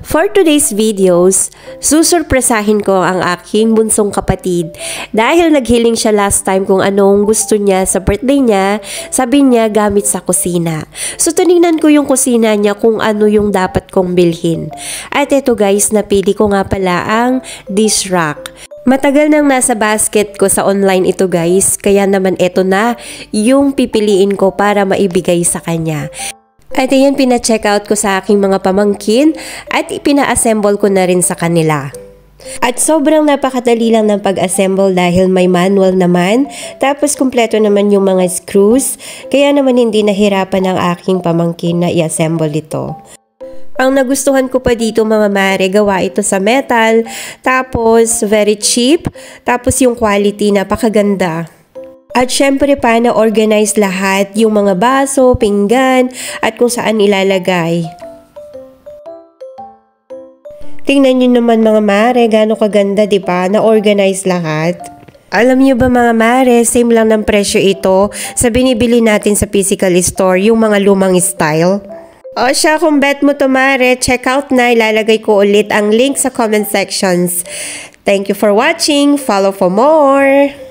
For today's videos, susurpresahin ko ang aking bunsong kapatid dahil naghiling siya last time kung anong gusto niya sa birthday niya, sabi niya gamit sa kusina. So tinignan ko yung kusina niya kung ano yung dapat kong bilhin. At ito guys, napili ko nga pala ang dish rack. Matagal nang nasa basket ko sa online ito guys, kaya naman ito na yung pipiliin ko para maibigay sa kanya. At ayan, pina-check out ko sa aking mga pamangkin at ipina-assemble ko na rin sa kanila. At sobrang napakadali lang ng pag-assemble dahil may manual naman, tapos kumpleto naman yung mga screws, kaya naman hindi nahirapan ang aking pamangkin na i-assemble ito. Ang nagustuhan ko pa dito mga mare, gawa ito sa metal, tapos very cheap, tapos yung quality napakaganda. At syempre pa na-organize lahat yung mga baso, pinggan, at kung saan ilalagay. Tingnan nyo naman mga mare, gaano kaganda diba? Na-organize lahat. Alam nyo ba mga mare, same lang ng presyo ito sa binibili natin sa physical store, yung mga lumang style. O siya, kung bet mo to mare, check out na, ilalagay ko ulit ang link sa comment sections. Thank you for watching, follow for more!